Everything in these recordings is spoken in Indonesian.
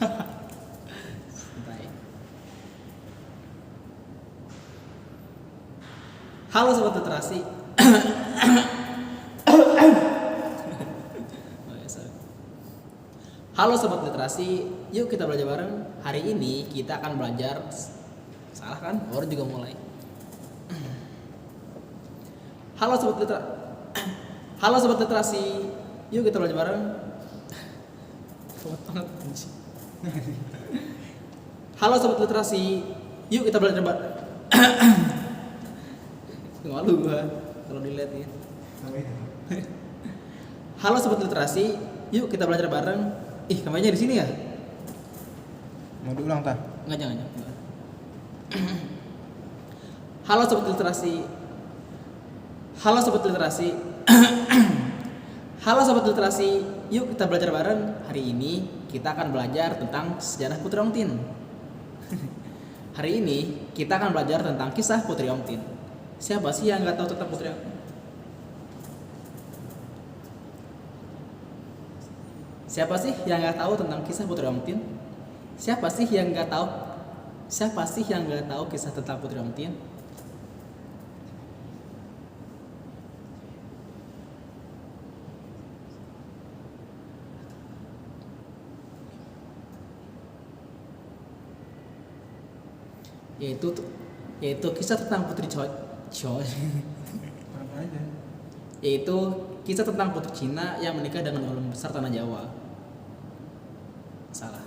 Santai. Halo sobat literasi. Oh, ya, sorry. Halo sobat literasi, yuk kita belajar bareng. Hari ini kita akan belajar. Salah kan? Baru juga mulai. Halo sobat literasi. Halo sobat literasi, yuk kita belajar bareng. Halo sobat literasi, yuk kita belajar bareng. Malu gua kalau dilihat ya. Halo sobat literasi, yuk kita belajar bareng. Ih, kamarnya di sini ya? Mau diulang tak? Enggak, jangan. Halo sobat literasi. Halo sobat literasi. Halo sobat literasi, yuk kita belajar bareng. Hari ini kita akan belajar tentang sejarah Putri Ongtin. Hari ini kita akan belajar tentang kisah Putri Ongtin. Siapa sih yang nggak tahu tentang Putri Ongtin? Siapa sih yang nggak tahu tentang kisah Putri Ongtin? Siapa sih yang nggak tahu? Siapa sih yang nggak tahu kisah tentang Putri Ongtin? Yaitu kisah tentang Putri Choi. Apa aja? Yaitu kisah tentang Putri Cina yang menikah dengan ulun besar tanah Jawa. Salah.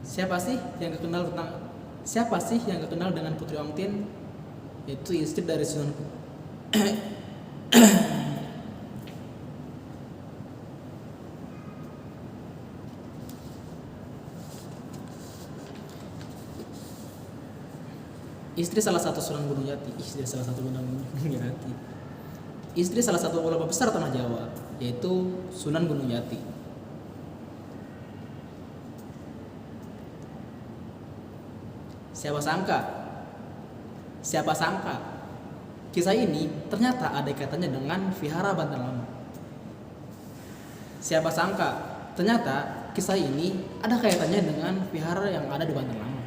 Siapa sih yang gak kenal dengan Putri Ongtin? Itu istri dari Sunan istri salah satu Sunan Gunung Jati. Istri salah satu ulama besar tanah Jawa, yaitu Sunan Gunung Jati. Siapa sangka kisah ini ternyata ada kaitannya dengan Vihara Banten Lama. Siapa sangka ternyata kisah ini ada kaitannya dengan vihara yang ada di Banten Lama.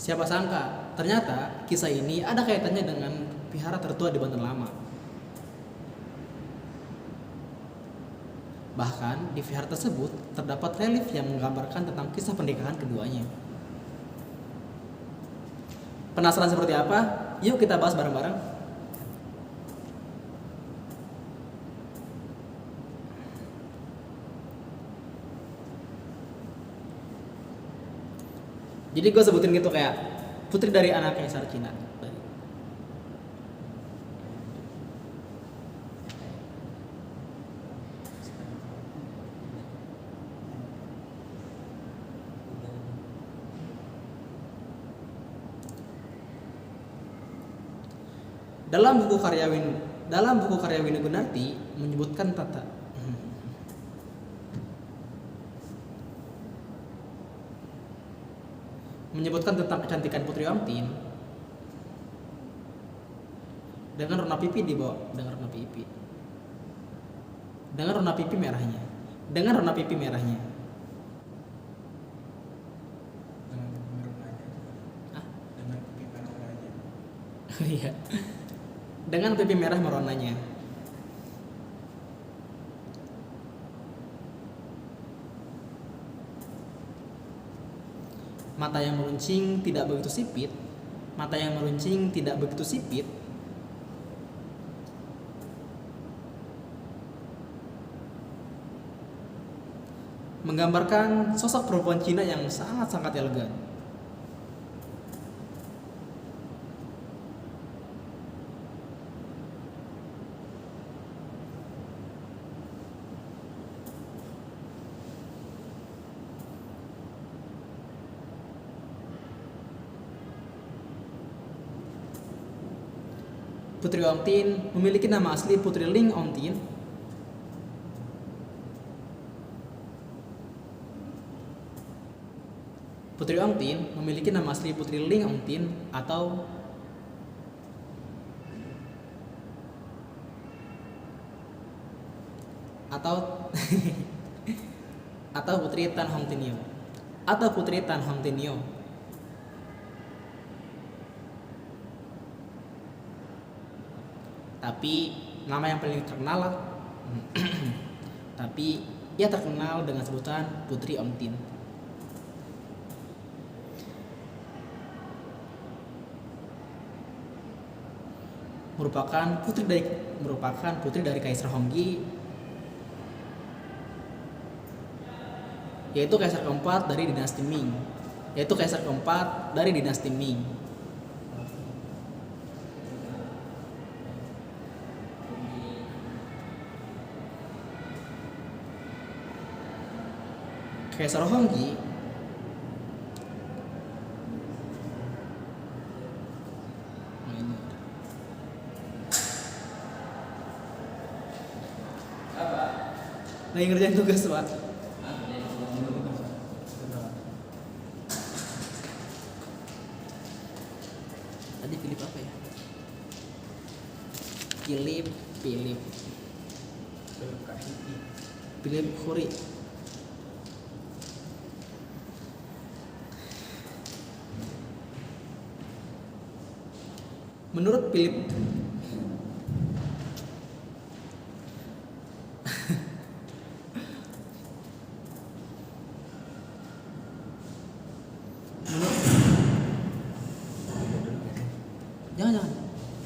Siapa sangka, ternyata kisah ini ada kaitannya dengan vihara tertua di Banten Lama. Bahkan di vihara tersebut terdapat relief yang menggambarkan tentang kisah pernikahan keduanya. Penasaran seperti apa? Yuk kita bahas bareng-bareng. Jadi gue sebutin gitu kayak putri dari anak kaisar Cina. Dalam buku karya Winnie Gunarti menyebutkan tentang kecantikan Putri Ongtin dengan warna pipi di bawah, dengan warna pipi merahnya. Iya. Dengan pipi merah meronanya. Mata yang meruncing tidak begitu sipit. Menggambarkan sosok perempuan Cina yang sangat-sangat elegan. Putri Omtin memiliki nama asli Putri Ling Omtin. Putri Omtin memiliki nama asli Putri Ling Omtin atau atau Putri Tan Hong Tinio atau Putri Tan Hong Tinio. Tapi nama yang paling terkenal tapi ia terkenal dengan sebutan Putri Omtin. Merupakan putri dari Kaisar Honggi, yaitu kaisar keempat dari dinasti Ming. Kaisar Honggi lagi ngerjain tugas, Pak. Tadi Philip apa ya? Philip Khoury. Menurut Philip jangan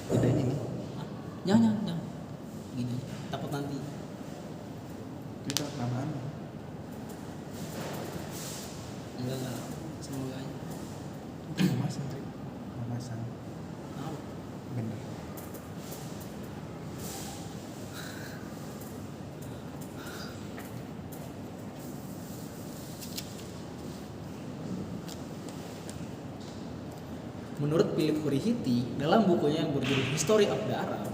Bedanya nih. jangan gini takut nanti Itu kelamaan. enggak semoga aja. Masang trik. Masang. Apa? Bener. Menurut Philip Khoury dalam bukunya yang berjudul History of the Arab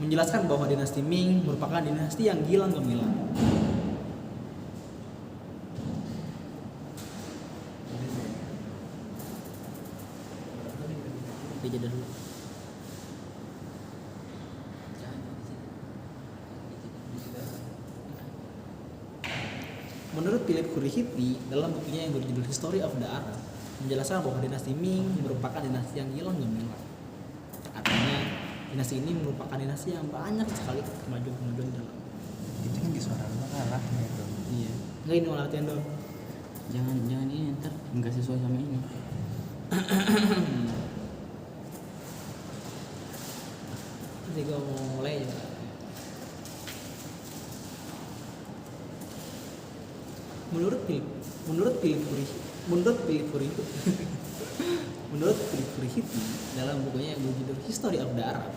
menjelaskan bahwa dinasti Ming merupakan dinasti yang gilang gemilang. Dijeda dulu. Menurut Philip Khoury dalam bukunya yang berjudul History of the Arab menjelaskan bahwa dinasti Ming merupakan dinasti yang gilang gemilang. Artinya dinasti ini merupakan dinasti yang banyak sekali kemajuan dalam. Itu kan di suara lu kalah gitu. Iya. Enggak ini mau latihan dong. Jangan ini ntar nggak sesuai sama ini. Nanti gue mau mulai juga. Menurut Philip Khoury dalam bukunya yang berjudul History of the Arab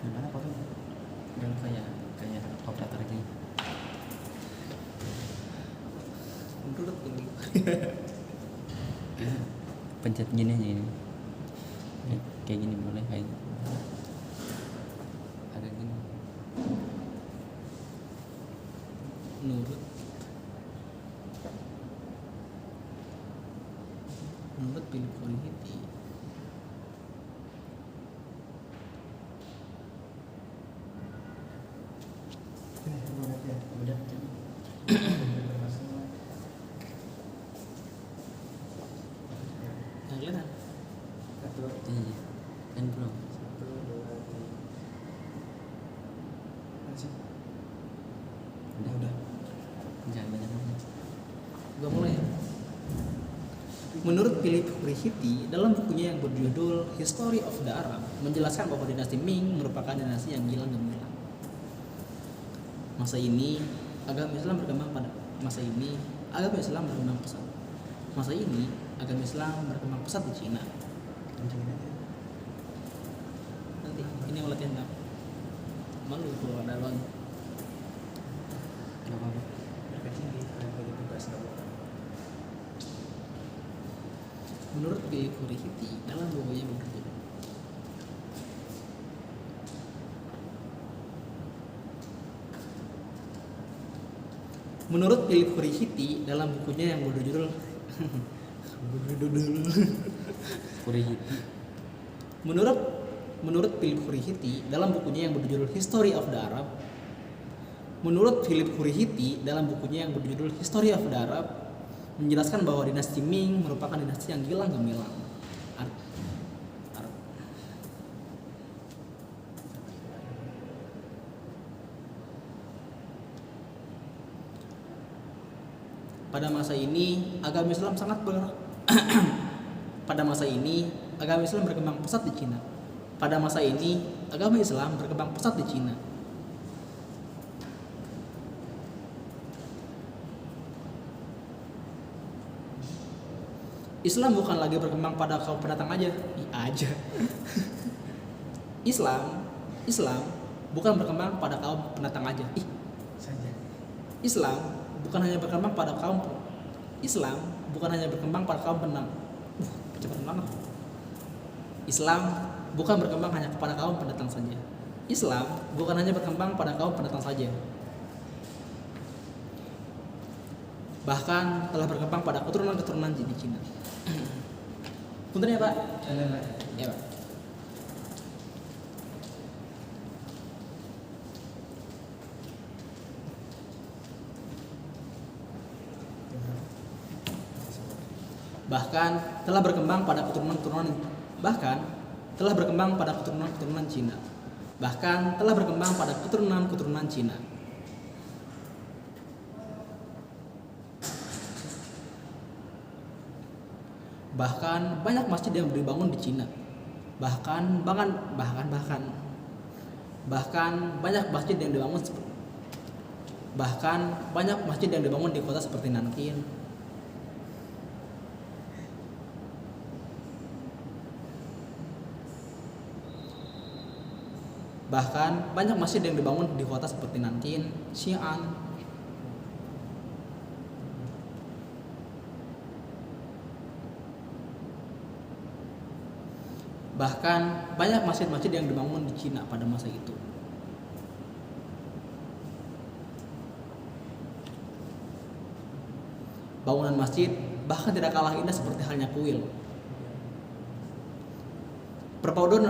Gimana apa tuh? Dan kayak operator gini. menurut Philip Pencet gini aja ini. Kayak gini boleh kayak gitu. Ada gini. menurut Philip Khoury Udah. yang kelihatan Iya. Kan belum. Udah. Jangan banyak. gue mulai ya. Menurut Philip Khoury dalam bukunya yang berjudul History of the Arab menjelaskan bahwa dinasti Ming merupakan dinasti yang gilang gemilang. Masa ini agama Islam berkembang pesat. masa ini agama Islam berkembang pesat di Cina. Kencengin aja. Nanti ini yang latihan dap. Malu kalau ada doang. Gak apa-apa. Berkecil di kalian bagi tugas nggak apa-apa. Menurut Bill Kurihiti dalam bukunya berjudul Menurut Bill Kurihiti dalam bukunya yang berjudul Kurihiti. Menurut Philip Kurihiti dalam bukunya yang berjudul History of the Arab. Menurut Philip Kurihiti dalam bukunya yang berjudul History of the Arab menjelaskan bahwa dinasti Ming merupakan dinasti yang gilang gemilang. Arab. Pada masa ini agama Islam Pada masa ini agama Islam berkembang pesat di Cina. Pada masa ini agama Islam berkembang pesat di Cina. Islam bukan lagi berkembang pada kaum pendatang aja. Islam bukan berkembang pada kaum pendatang aja. Saja. Islam bukan hanya berkembang pada kaum pendatang. Cepat banget. Islam bukan berkembang hanya kepada kaum pendatang saja. Islam bukan hanya berkembang pada kaum pendatang saja. Bahkan telah berkembang pada keturunan-keturunan di Cina. Punten ya Pak. Ya Pak. Bahkan telah berkembang pada keturunan-keturunan Cina. Bahkan telah berkembang pada keturunan-keturunan Cina. Bahkan banyak masjid yang dibangun di Cina. Bahkan banyak masjid yang dibangun di kota seperti Nankin. Bahkan banyak masjid yang dibangun di kota seperti Nankin, Xi'an. Bahkan banyak masjid-masjid yang dibangun di Cina pada masa itu. Bangunan masjid bahkan tidak kalah indah seperti halnya kuil. Perpaduan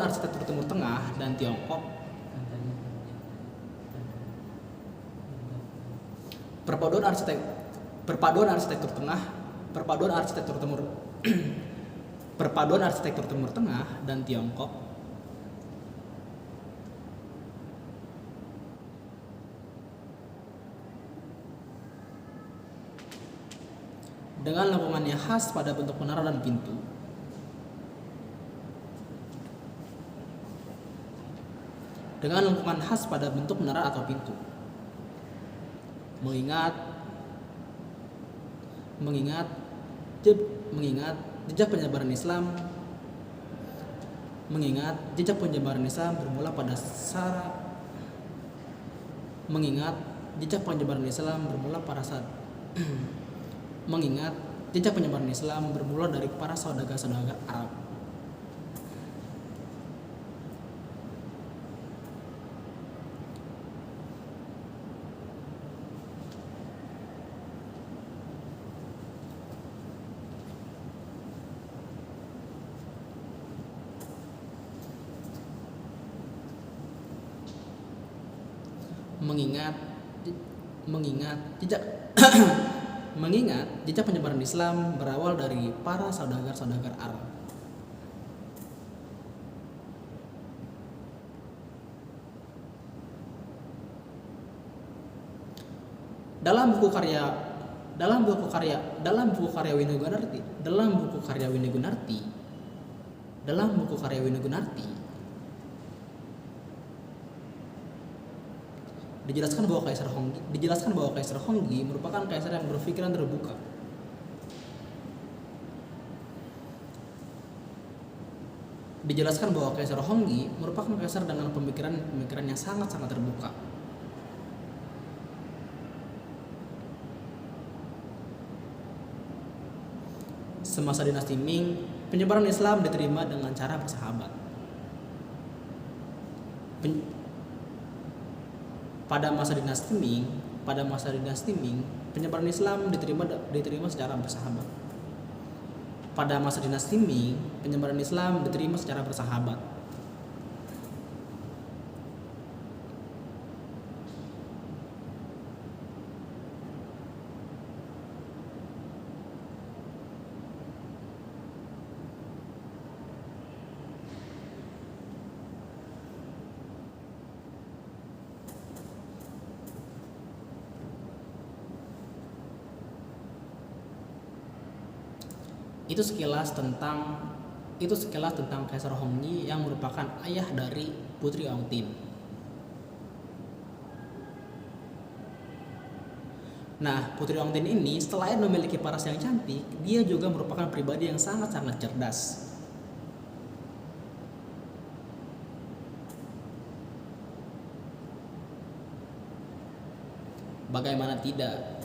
arsitektur Timur Tengah dan Tiongkok. Perpaduan arsitektur Timur Tengah dan Tiongkok dengan lengkungannya khas pada bentuk menara dan pintu. Mengingat jejak penyebaran Islam bermula pada dari para saudagar-saudagar Arab. Mengingat jejak penyebaran Islam berawal dari para saudagar-saudagar Arab. Dalam buku karya dijelaskan bahwa Kaisar Honggi merupakan kaisar yang berpikiran terbuka. Dijelaskan bahwa Kaisar Honggi merupakan kaisar dengan pemikiran yang sangat-sangat terbuka. Semasa dinasti Ming, penyebaran Islam diterima dengan cara bersahabat. Pada masa dinasti Ming, penyebaran Islam diterima secara bersahabat. Pada masa dinasti Ming, penyebaran Islam diterima secara bersahabat. Itu sekilas tentang Kaisar Honggi yang merupakan ayah dari Putri Ongtin. Nah, Putri Ongtin ini selain memiliki paras yang cantik, dia juga merupakan pribadi yang sangat-sangat cerdas. Bagaimana tidak?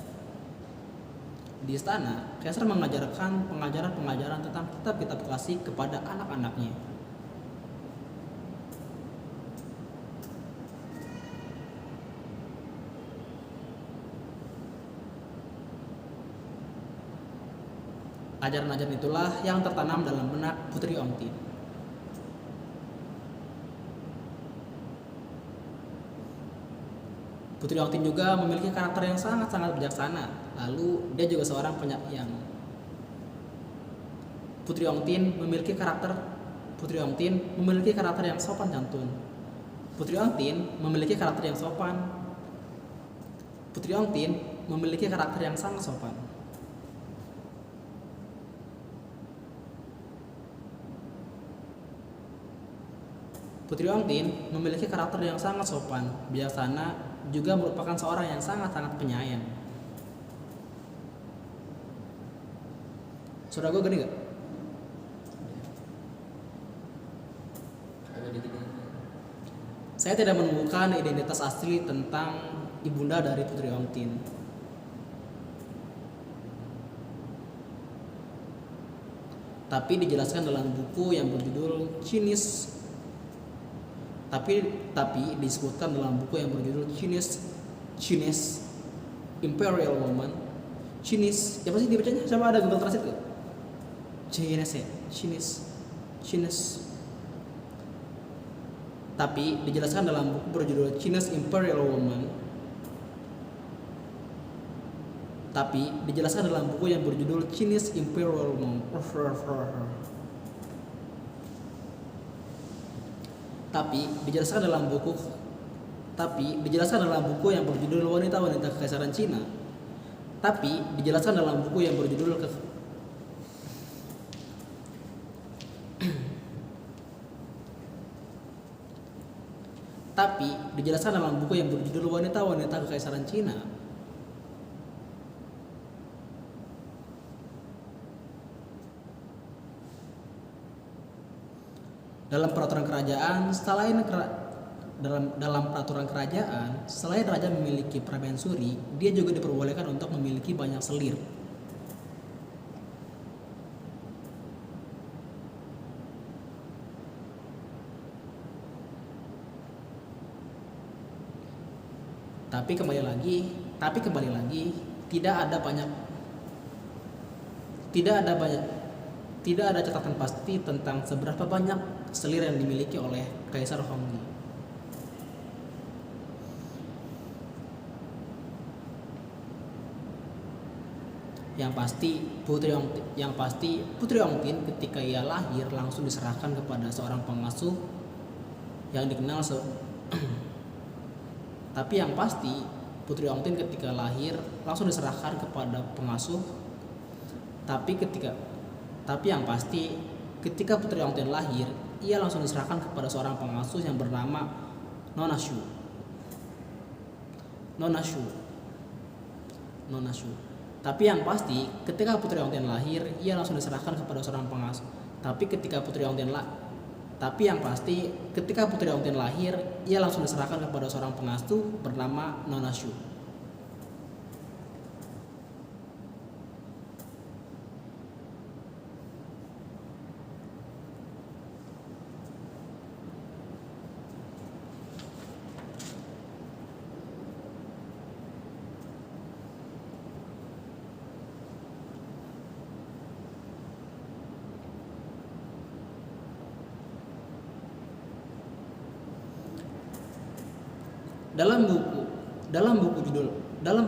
Di istana, Kaisar mengajarkan pengajaran tentang kitab-kitab klasik kepada anak-anaknya. Ajaran-ajaran itulah yang tertanam dalam benak Putri Ongtin. Putri Ongtin juga memiliki karakter yang sangat-sangat bijaksana. Lalu dia juga seorang penyair. Putri Ongtin memiliki karakter yang sopan santun. Putri Ongtin memiliki karakter yang sangat sopan. Putri Ongtin memiliki karakter yang sangat sopan, bijaksana, juga merupakan seorang yang sangat-sangat penyayang. Suara gue gede gak? Saya tidak menemukan identitas asli tentang ibunda dari Putri Ongtin. Tapi dijelaskan dalam buku yang berjudul Chinese Imperial Woman. Chinese, apa sih dibacanya? Sama ada Google Translate gak? Chinese. Tapi dijelaskan dalam buku berjudul Chinese Imperial Woman. Tapi dijelaskan dalam buku yang berjudul Chinese Imperial Woman. Tapi dijelaskan dalam buku yang berjudul Wanita-wanita Kekaisaran Cina. Tapi dijelaskan dalam buku yang berjudul Wanita-wanita Kekaisaran Cina. Dalam peraturan kerajaan, selain raja memiliki permaisuri, dia juga diperbolehkan untuk memiliki banyak selir. Tapi kembali lagi, tidak ada catatan pasti tentang seberapa banyak selir yang dimiliki oleh Kaisar Honggi. Yang pasti Putri Ongtin ketika ia lahir langsung diserahkan kepada seorang pengasuh yang dikenal Tapi yang pasti Putri Ongtin ketika lahir langsung diserahkan kepada pengasuh. Tapi yang pasti ketika Putri Ongtin lahir, ia langsung diserahkan kepada seorang pengasuh yang bernama Nona Shu. nonasyu. Tapi yang pasti ketika Putri Ongtian lahir, ia langsung diserahkan kepada seorang pengasuh. Tapi yang pasti ketika Putri Ongtian lahir, ia langsung diserahkan kepada seorang pengasuh bernama Nonasyu. Dalam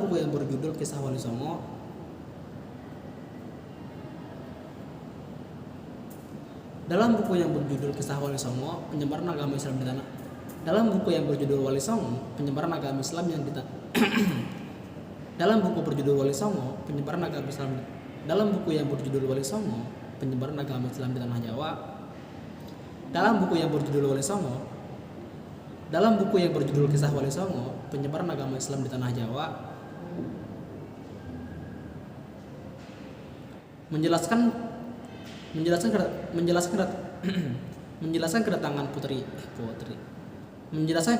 buku yang berjudul Kisah Wali Songo, penyebaran agama Islam di tanah. Dalam buku yang berjudul Wali Songo, penyebaran agama Islam yang di tanah. Dalam buku berjudul Wali Songo, penyebaran agama Islam. Dalam buku yang berjudul Wali Songo, penyebaran agama Islam di tanah Jawa. Dalam buku yang berjudul Wali Songo, dalam buku yang berjudul Kisah Wali Songo, penyebaran agama Islam di tanah Jawa, menjelaskan kedatangan Putri menjelaskan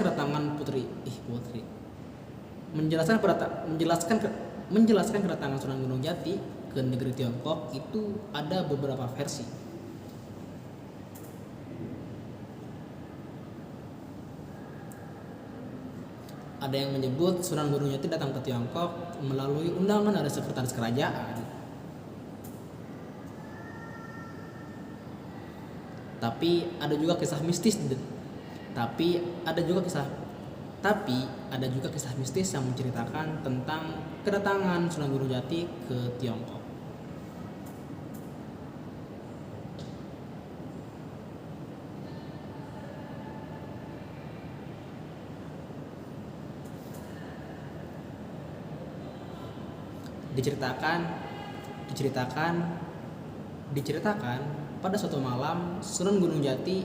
kedatangan Sunan Gunung Jati ke negeri Tiongkok itu ada beberapa versi. Ada yang menyebut Sunan Gunung Jati datang ke Tiongkok melalui undangan dari sekretaris kerajaan. Tapi ada juga kisah mistis yang menceritakan tentang kedatangan Sunan Gunung Jati ke Tiongkok. Diceritakan pada suatu malam Sunan Gunung Jati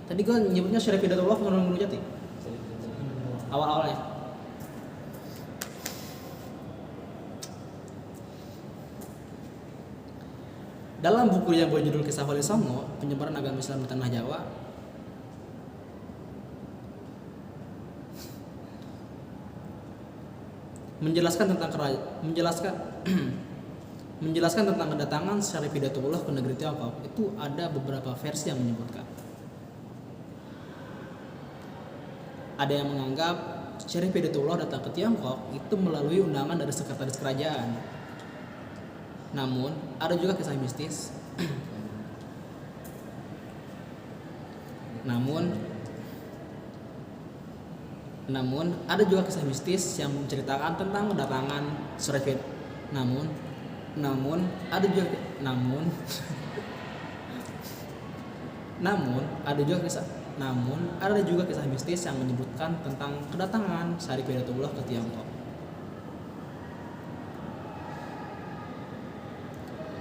tadi gue nyebutnya Syarif Hidayatullah Sunan Gunung Jati awal-awalnya. Dalam buku yang berjudul Kisah Wali Songo, penyebaran agama Islam di tanah Jawa, menjelaskan tentang kedatangan Syarif Hidayatullah ke negeri Tiongkok itu ada beberapa versi yang menyebutkan. Ada yang menganggap Syarif Hidayatullah datang ke Tiongkok itu melalui undangan dari sekretaris kerajaan. Namun ada juga kisah mistis. Namun ada juga kisah mistis yang menceritakan tentang kedatangan Syarif Hidayatullah. Namun ada juga kisah mistis yang menyebutkan tentang kedatangan Syarif Hidayatullah ke Tiongkok.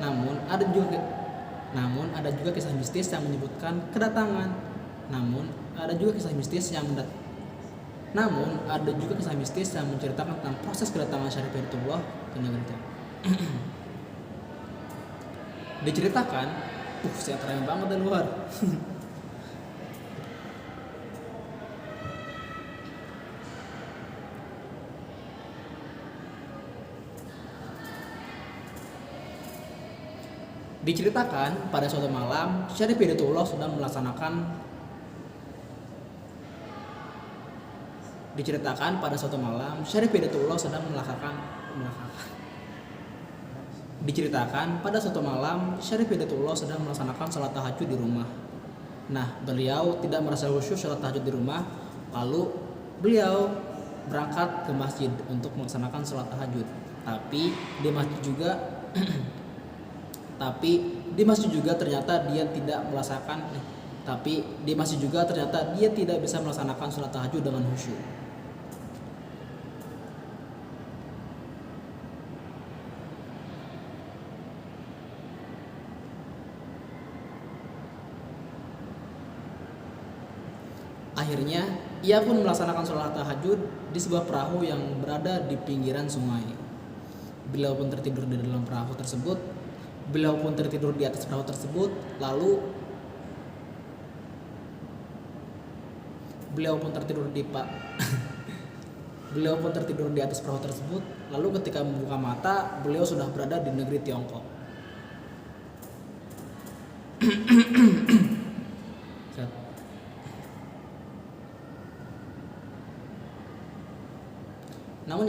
Namun ada juga kisah mistis yang menyebutkan kedatangan. Namun ada juga kisah mistis yang menceritakan tentang proses kedatangan Syarif Hidayatullah ke negeri Tiongkok. Diceritakan, saya keren banget dari luar. Diceritakan pada suatu malam Syarif Hidayatullah sedang melaksanakan sholat tahajud di rumah. Nah, beliau tidak merasa khusyuk sholat tahajud di rumah, lalu beliau berangkat ke masjid untuk melaksanakan sholat tahajud. Tapi di masjid juga ternyata dia tidak bisa melaksanakan sholat tahajud dengan khusyuk. Akhirnya, ia pun melaksanakan sholat tahajud di sebuah perahu yang berada di pinggiran sungai. Beliau pun tertidur di dalam perahu tersebut. Beliau pun tertidur di atas perahu tersebut. Lalu beliau pun tertidur di beliau pun tertidur di atas perahu tersebut. Lalu ketika membuka mata, beliau sudah berada di negeri Tiongkok. Namun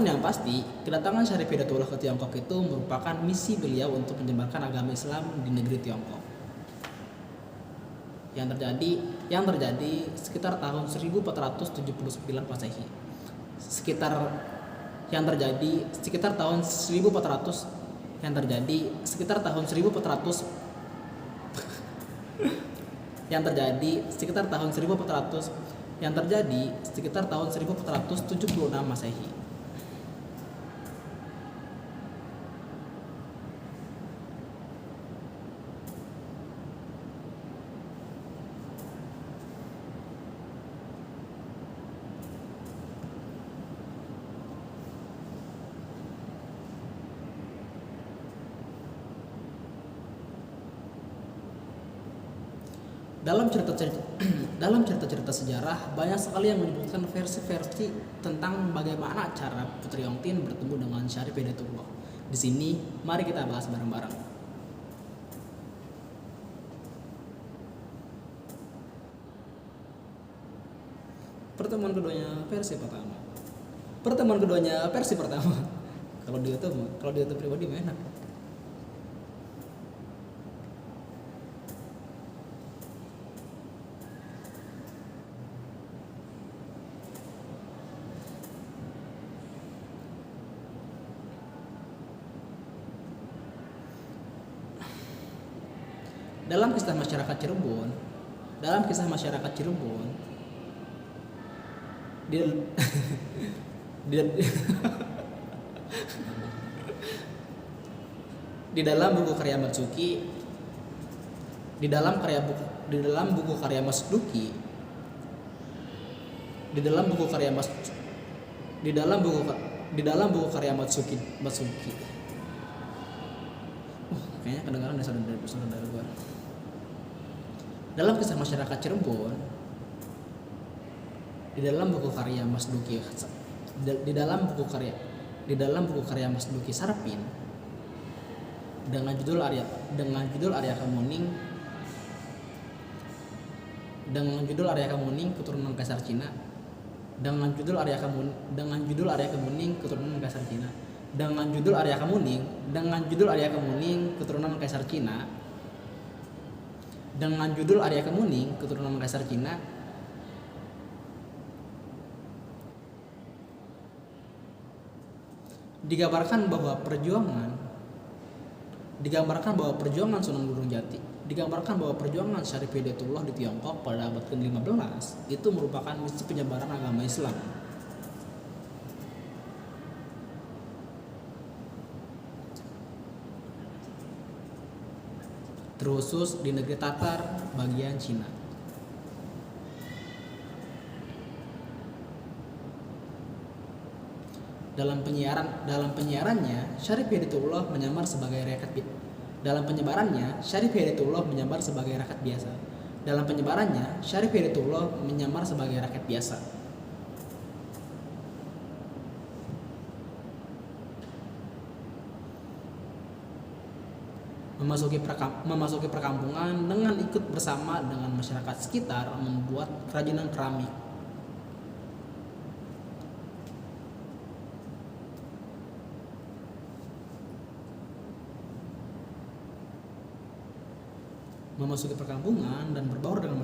yang pasti, kedatangan Syarif Hidayatullah ke Tiongkok itu merupakan misi beliau untuk menyebarkan agama Islam di negeri Tiongkok. Yang terjadi sekitar tahun 1479 Masehi. Sekitar tahun 1400 yang terjadi sekitar tahun 1400 yang terjadi sekitar tahun 1400 yang terjadi sekitar tahun 1476 Masehi. Dalam cerita-cerita sejarah banyak sekali yang menyebutkan versi-versi tentang bagaimana cara Putri Yongtin bertemu dengan Syarif Hidayatullah. Di sini mari kita bahas bareng-bareng. Pertemuan keduanya versi pertama. Kalau di YouTube pribadi mah enak. Dalam kisah masyarakat Cirebon, di dalam buku karya Matsuki, di dalam buku karya Matsuki, kayaknya kedengaran dari saudara gue. Dalam kisah masyarakat Cirebon, di dalam buku karya Mas Duki Sarpin dengan judul Arya Kemuning keturunan Kaisar Cina dengan judul Arya Kemuning keturunan Kaisar Cina digambarkan bahwa perjuangan Syarif Hidayatullah di Tiongkok pada abad ke-15 itu merupakan misi penyebaran agama Islam. Terkhusus di negeri Tatar bagian Cina. Dalam penyiarannya, Syarif Hidayatullah menyamar sebagai rakyat biasa. Memasuki perkampungan dengan ikut bersama dengan masyarakat sekitar membuat kerajinan keramik. Memasuki perkampungan dan berbaur dengan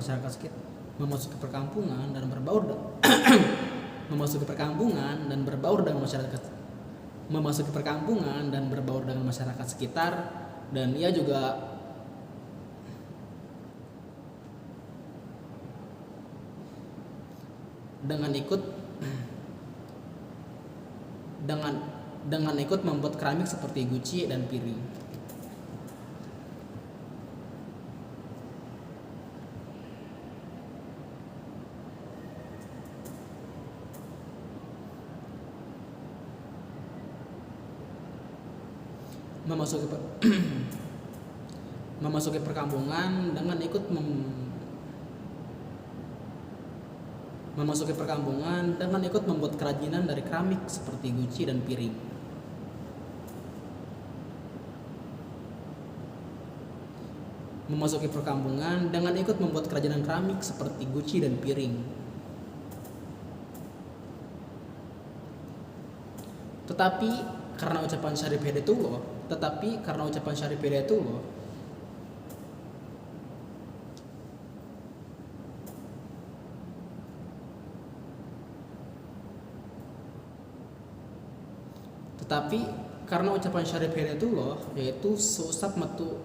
masyarakat sekitar. Dan ia juga dengan ikut membuat keramik seperti guci dan piring. memasuki memasuki perkampungan dengan ikut memasuki perkampungan dengan ikut membuat kerajinan dari keramik seperti guci dan piring. Memasuki perkampungan dengan ikut membuat kerajinan keramik seperti guci dan piring. Tetapi karena ucapan Syarif Hidayatullah, yaitu seusap metu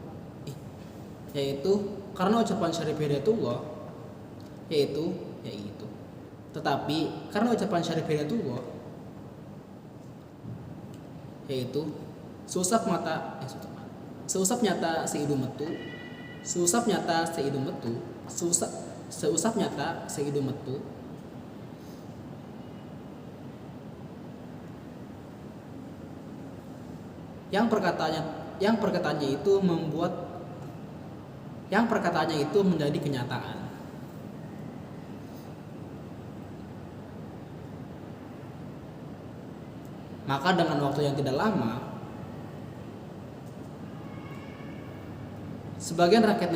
seusap nyata seidu metu, yang perkataannya itu menjadi kenyataan. Maka dengan waktu yang tidak lama, sebagian rakyat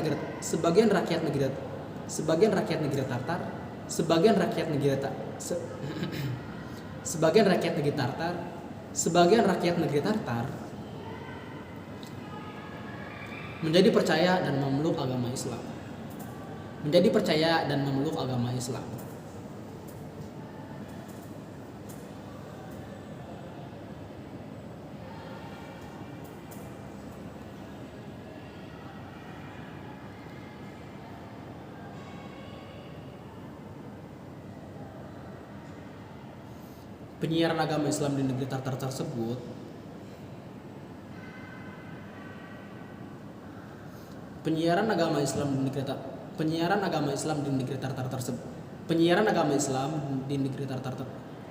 negeri Tartar menjadi percaya dan memeluk agama Islam. Penyiaran agama Islam di negeri Tartar tersebut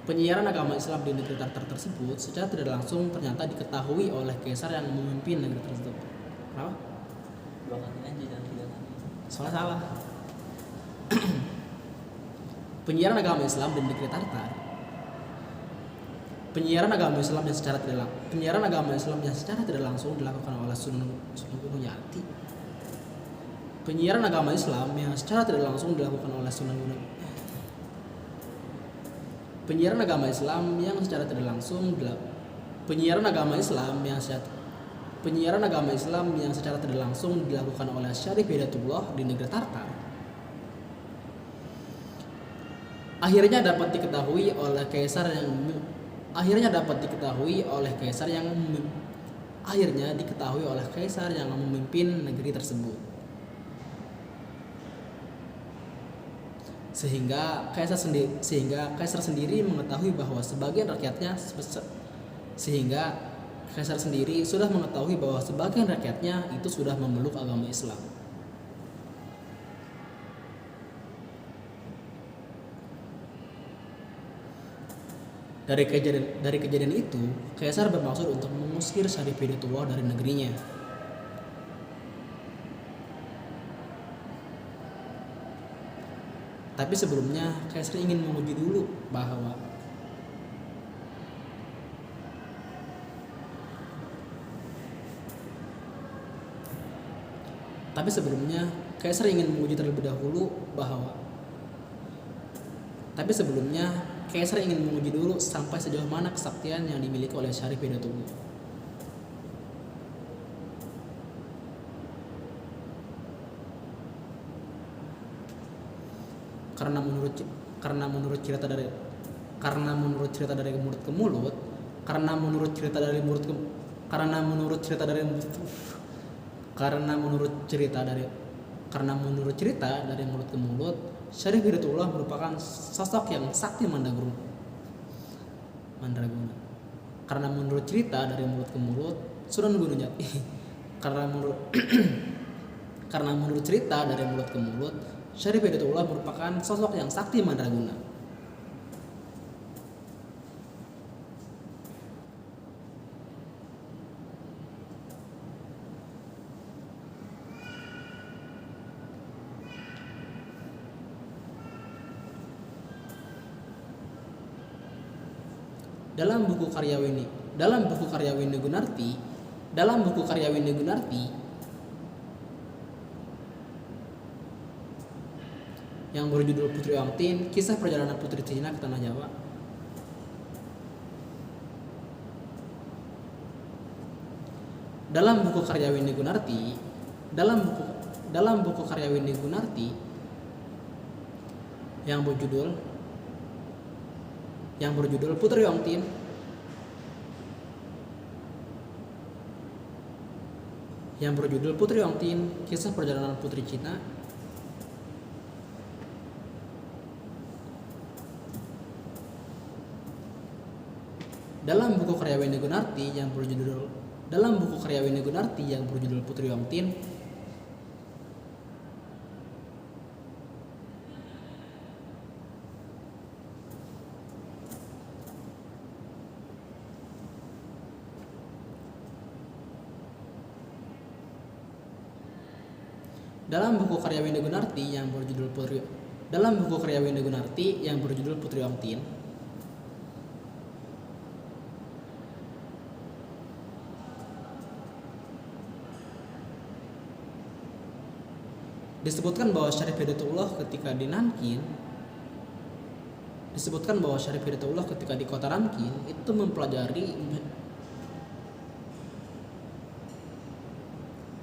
Penyiaran agama Islam di negeri Tartar tersebut secara tidak langsung ternyata diketahui oleh kaisar yang memimpin negeri tersebut. Kenapa? Dua kali aja dan tiga kali. Soalnya salah. Penyiaran agama Islam di negeri Tartar. Penyiaran agama Islam yang secara tidak langsung dilakukan oleh Sunan Gunung Jati. Penyiaran agama Islam yang secara tidak langsung dilakukan oleh Sunan Gunung Syarif Hidayatullah di negeri Tartar akhirnya dapat diketahui oleh kaisar yang memimpin negeri tersebut. Sehingga kaisar sendiri mengetahui bahwa sebagian rakyatnya itu sudah memeluk agama Islam. Dari kejadian itu, kaisar bermaksud untuk mengusir Syarif Hidayatullah dari negerinya. Tapi sebelumnya, kaisar ingin menguji dulu bahwa sampai sejauh mana kesaktian yang dimiliki oleh Syarif Hidayatullah. Karena menurut cerita dari mulut ke mulut, Syarif Hidayatullah merupakan sosok yang sakti mandraguna. Karena menurut cerita dari mulut ke mulut, Sunan Gunung Jati. Karena menurut cerita dari mulut ke mulut, Syarif Hidayatullah merupakan sosok yang sakti mandraguna. Dalam buku karya Windy Gunarti yang berjudul Putri Ongtin, kisah perjalanan putri Cina ke tanah Jawa. Dalam buku karya Windy Gunarti yang berjudul Putri Ongtin, kisah perjalanan putri Cina. Dalam buku karya Windy Gunarti yang berjudul Putri Ongtin, disebutkan bahwa Syarif Hidayatullah ketika di kota Rankin itu mempelajari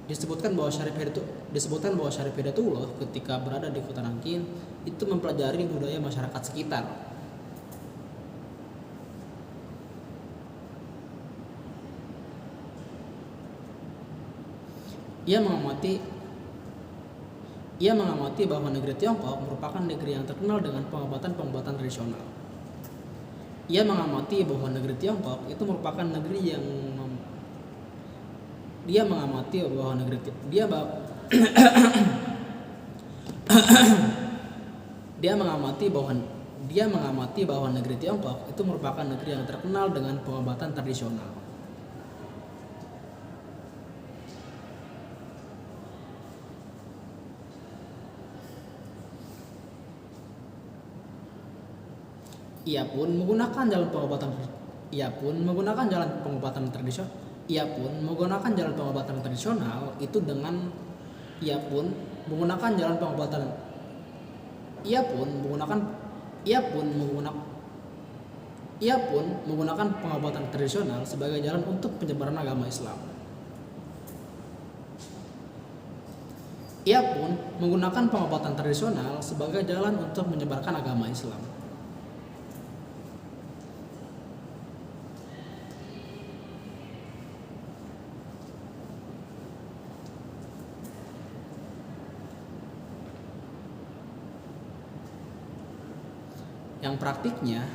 disebutkan bahwa Syarif Hidayatullah ketika berada di kota Rankin itu mempelajari budaya masyarakat sekitar. Ia mengamati bahwa negeri Tiongkok merupakan negeri yang terkenal dengan pengobatan tradisional. Ia mengamati bahwa negeri Tiongkok itu merupakan negeri yang dia mengamati bahwa negeri Tiongkok itu merupakan negeri yang terkenal dengan pengobatan tradisional. Ia pun menggunakan jalan pengobatan tradisional itu dengan pengobatan tradisional sebagai jalan untuk penyebaran agama Islam. Yang praktiknya,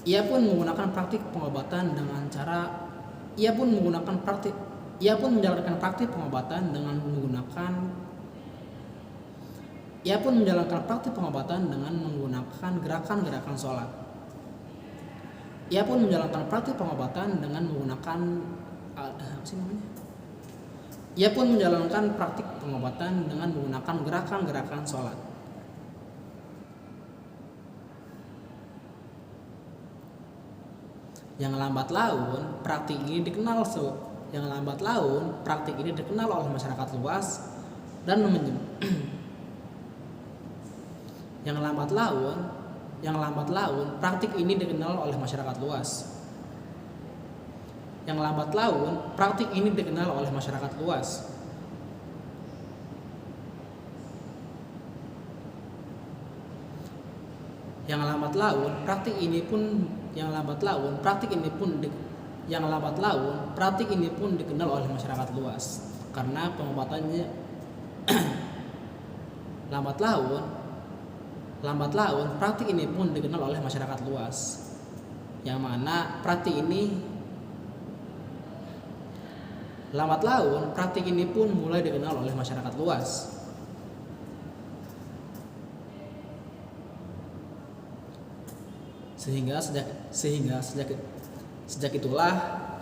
ia pun menjalankan praktik pengobatan dengan gerakan-gerakan sholat. Ia pun menjalankan praktik pengobatan dengan menggunakan gerakan-gerakan sholat. Yang lambat laun praktik ini dikenal oleh masyarakat luas dan karena pengobatannya lambat laun praktik ini pun dikenal oleh masyarakat luas, yang mana praktik ini pun mulai dikenal oleh masyarakat luas. Sehingga sejak itulah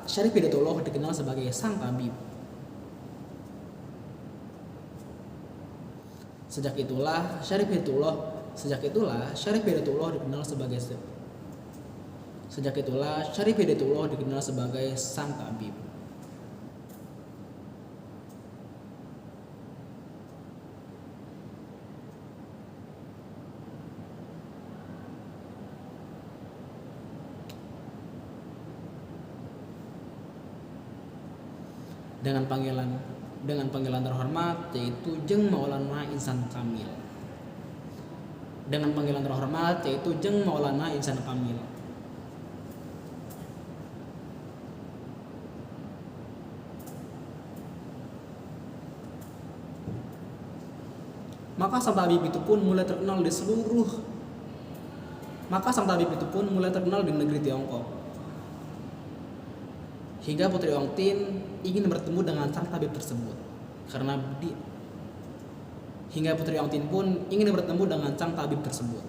Syarif Hidayatullah dikenal sebagai sang tabib. Sejak itulah Syarif Hidayatullah dikenal sebagai sang tabib. Dengan panggilan terhormat yaitu Jeng Maulana Insan Kamil. Maka sang tabib itu pun mulai terkenal di negeri Tiongkok. Hingga Putri Ong Tin ingin bertemu dengan sang tabib tersebut. Hingga Putri Ong Tin pun ingin bertemu dengan sang tabib tersebut.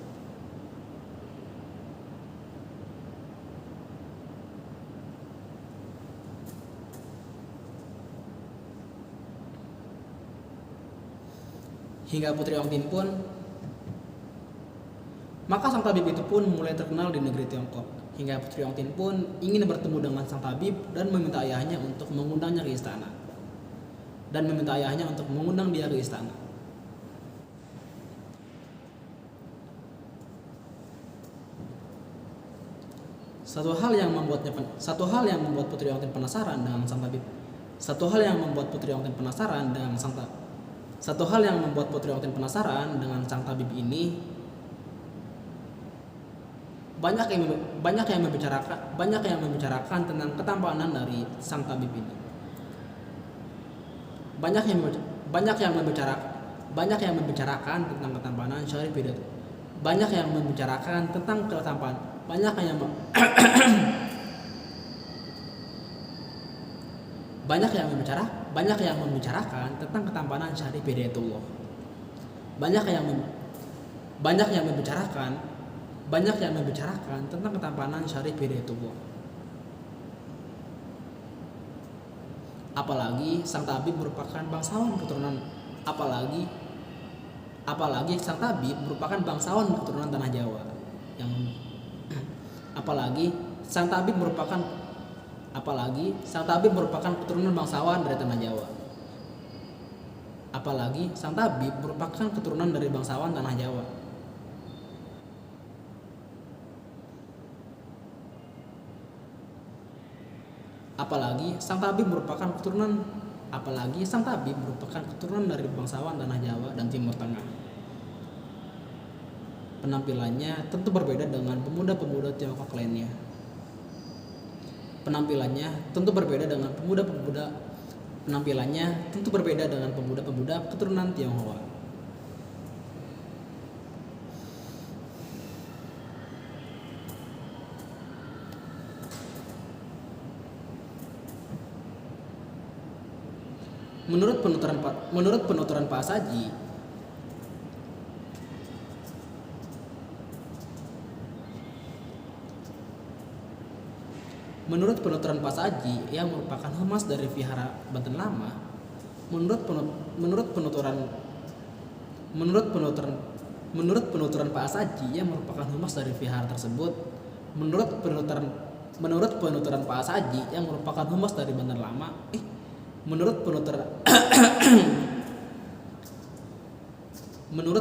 Maka sang tabib itu pun mulai terkenal di negeri Tiongkok. Hingga Putri Ong Tin pun ingin bertemu dengan sang tabib dan meminta ayahnya untuk mengundangnya ke istana. Satu hal yang membuat Putri Ong Tin penasaran dengan sang tabib. Ini banyak yang membicarakan tentang ketampanan dari sang tabib ini. Banyak yang membicarakan tentang ketampanan Syarif Hidayatullah. Banyak yang membicarakan tentang ketampanan Syarif Hidayatullah. Apalagi sang tabib merupakan bangsawan keturunan tanah Jawa. Apalagi sang tabib merupakan keturunan bangsawan dari tanah Jawa. Apalagi sang tabib merupakan keturunan dari bangsawan tanah Jawa. Apalagi sang tabib merupakan keturunan dari bangsawan tanah Jawa dan Timur Tengah. Penampilannya tentu berbeda dengan pemuda-pemuda Tiongkok lainnya. Penampilannya tentu berbeda dengan pemuda-pemuda keturunan Tionghoa. Menurut penuturan Pak Saji, yang merupakan humas dari Vihara Banten Lama, menurut penuturan Pak Saji yang merupakan humas dari vihara tersebut, menurut penuturan Pak Saji yang merupakan humas dari Banten Lama, menurut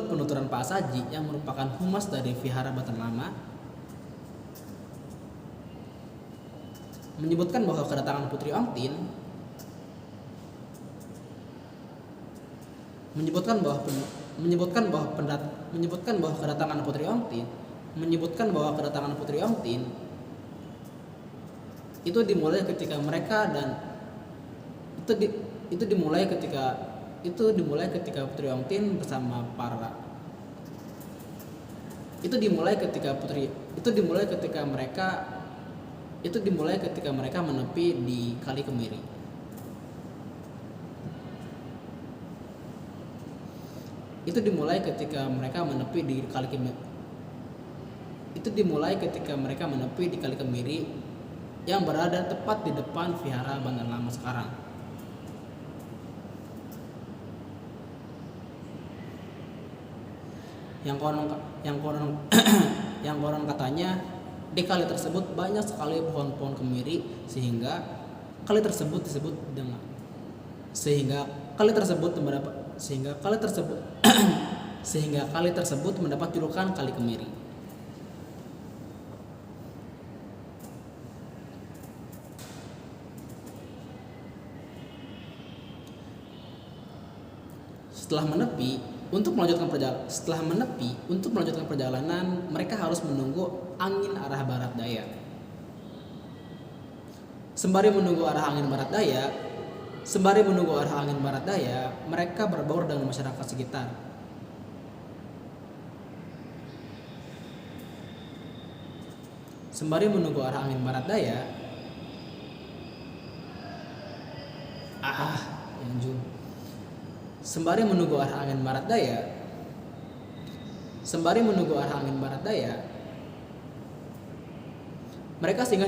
penuturan Pak Saji yang merupakan humas dari Vihara Banten Lama, menyebutkan bahwa kedatangan Putri Ong Tin itu dimulai ketika Putri Ong Tin bersama para mereka menepi di Kali Kemiri. Itu dimulai ketika mereka menepi di Kali Kemiri yang berada tepat di depan Vihara Banten Lama sekarang. yang konon yang konon yang konon katanya di kali tersebut banyak sekali pohon-pohon kemiri sehingga kali tersebut disebut dengan sehingga kali tersebut mendapat sehingga kali tersebut mendapat julukan Kali Kemiri. Setelah menepi untuk melanjutkan perjalanan, mereka harus menunggu angin arah barat daya. Sembari menunggu arah angin barat daya, mereka berbaur dengan masyarakat sekitar. Sembari menunggu arah angin barat daya, Sembari menunggu arah angin barat daya, mereka singgah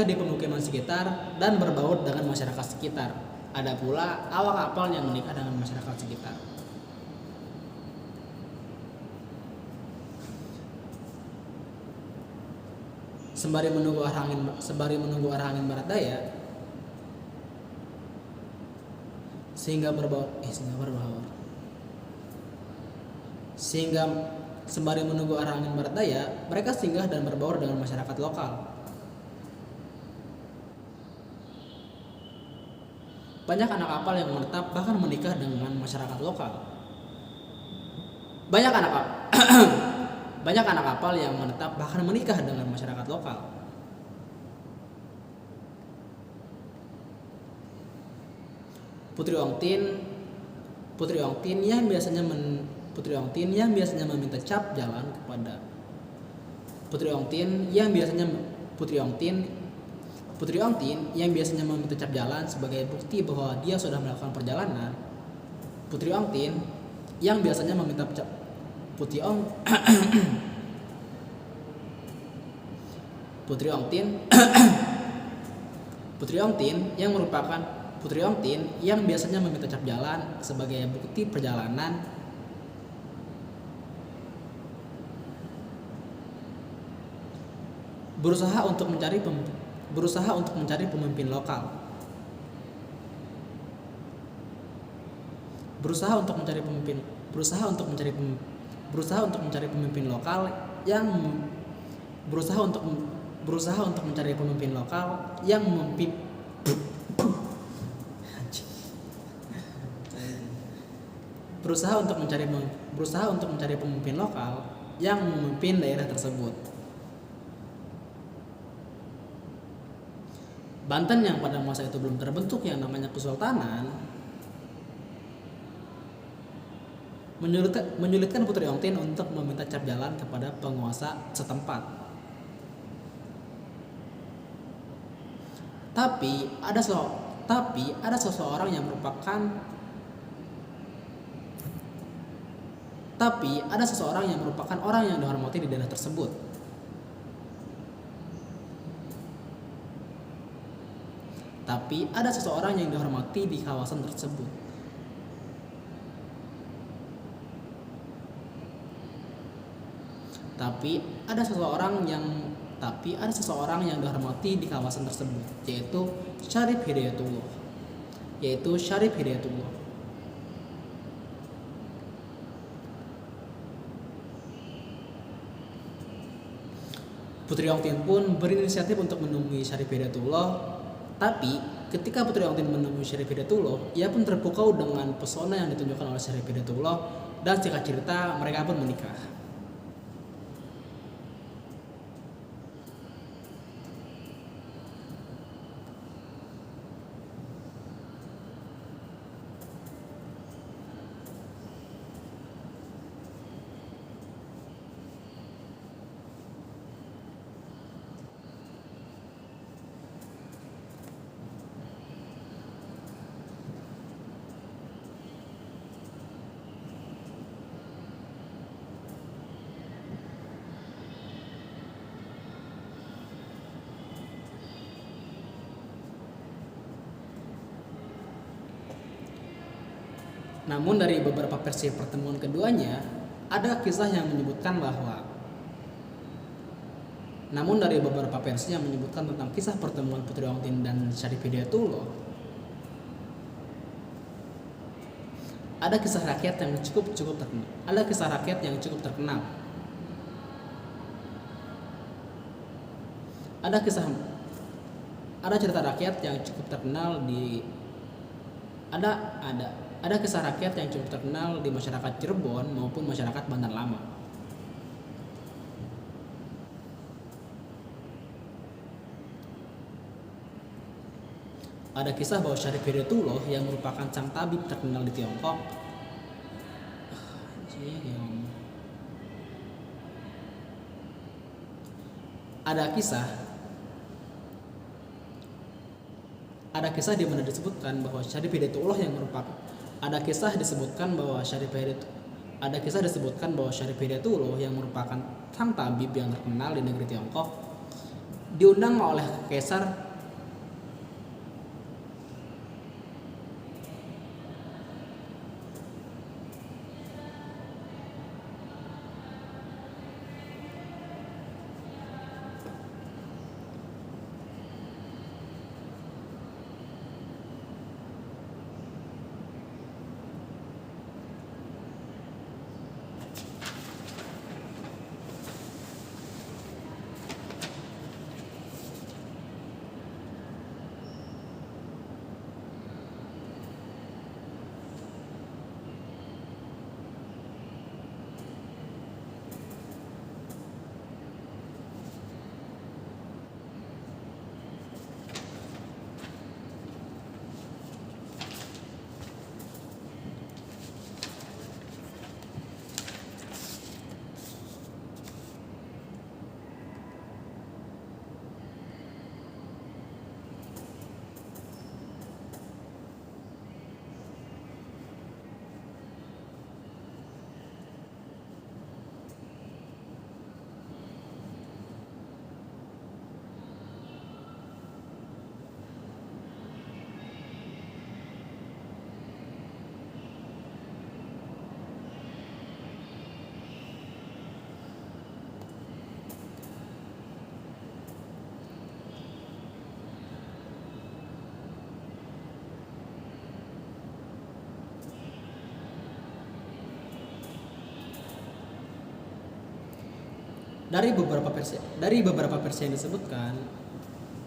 di pemukiman sekitar dan berbaur dengan masyarakat sekitar. Ada pula awak kapal yang menikah dengan masyarakat sekitar. Sembari menunggu arah angin barat daya, sembari menunggu arah angin barat daya, mereka singgah dan berbaur dengan masyarakat lokal. Banyak anak kapal yang menetap bahkan menikah dengan masyarakat lokal. Banyak anak kapal yang menetap bahkan menikah dengan masyarakat lokal. Putri Ongtin yang biasanya meminta cap jalan kepada Putri Ongtin yang biasanya meminta cap jalan sebagai bukti bahwa dia sudah melakukan perjalanan. Putri Ongtin yang biasanya meminta cap Putri Ongtin yang biasanya meminta cap jalan sebagai bukti perjalanan berusaha untuk mencari pemimpin lokal. Berusaha untuk mencari pemimpin lokal yang memimpin daerah tersebut. Banten yang pada masa itu belum terbentuk yang namanya Kesultanan menyulitkan Putri Ongtin untuk meminta cap jalan kepada penguasa setempat. Tapi ada seseorang yang merupakan orang yang dihormati di daerah tersebut. Tapi ada seseorang yang dihormati di kawasan tersebut. Tapi ada seseorang yang dihormati di kawasan tersebut, yaitu Syarif Hidayatullah. Putri Ongtin pun berinisiatif untuk menemui Syarif Hidayatullah. Tapi ketika Putri Ongtin menemui Syarif Hidayatullah, ia pun terpukau dengan pesona yang ditunjukkan oleh Syarif Hidayatullah, dan singkat cerita mereka pun menikah. Namun dari beberapa versi pertemuan keduanya, Ada kisah yang menyebutkan bahwa, namun dari beberapa versi yang menyebutkan tentang kisah pertemuan Putri Ongtin dan Syarif Hidayatullah, ada kisah rakyat yang cukup terkenal. Ada kisah rakyat yang cukup terkenal. Ada cerita rakyat yang cukup terkenal di ada kisah rakyat yang cukup terkenal di masyarakat Cirebon maupun masyarakat Bandar Lama. Ada kisah bahwa Syarif Hidayatullah yang merupakan sang tabib terkenal di Tiongkok. Ada kisah di mana disebutkan bahwa Syarif Hidayatullah yang merupakan ada kisah disebutkan bahwa Syarif Hidayatullah yang merupakan sang tabib yang terkenal di negeri Tiongkok diundang oleh Kaisar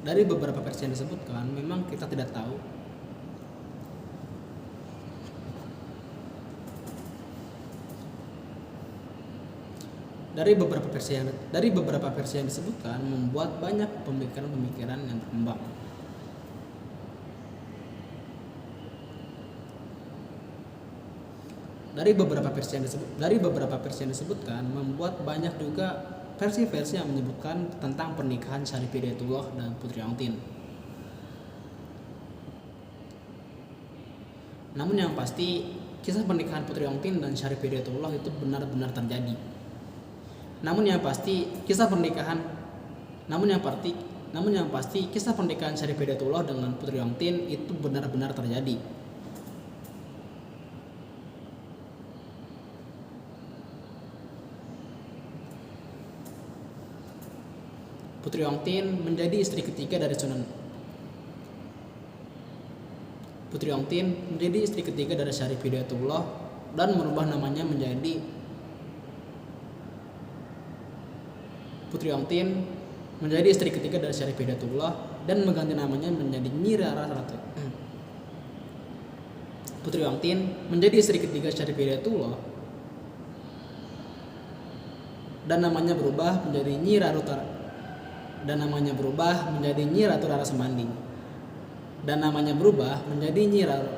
dari beberapa versi yang disebutkan memang kita tidak tahu dari beberapa versi yang disebutkan membuat banyak pemikiran yang berkembang. Dari beberapa versi yang disebutkan membuat banyak juga versi-versi yang menyebutkan tentang pernikahan Syarif Hidayatullah dan Putri Ongtin. Namun yang pasti kisah pernikahan Putri Ongtin dan Syarif Hidayatullah itu benar-benar terjadi. Namun yang pasti kisah pernikahan Syarif Hidayatullah dengan Putri Ongtin itu benar-benar terjadi. Putri Ongtin menjadi istri ketiga dari Syarif Hidayatullah dan merubah namanya menjadi Putri Ongtin menjadi istri ketiga dari Syarif Hidayatullah dan mengganti namanya menjadi Nyi Rara Ratu. Putri Ongtin menjadi istri ketiga Syarif Hidayatullah dan namanya berubah menjadi Nyi Ratu Rara Semanding dan namanya berubah menjadi Nyi Rara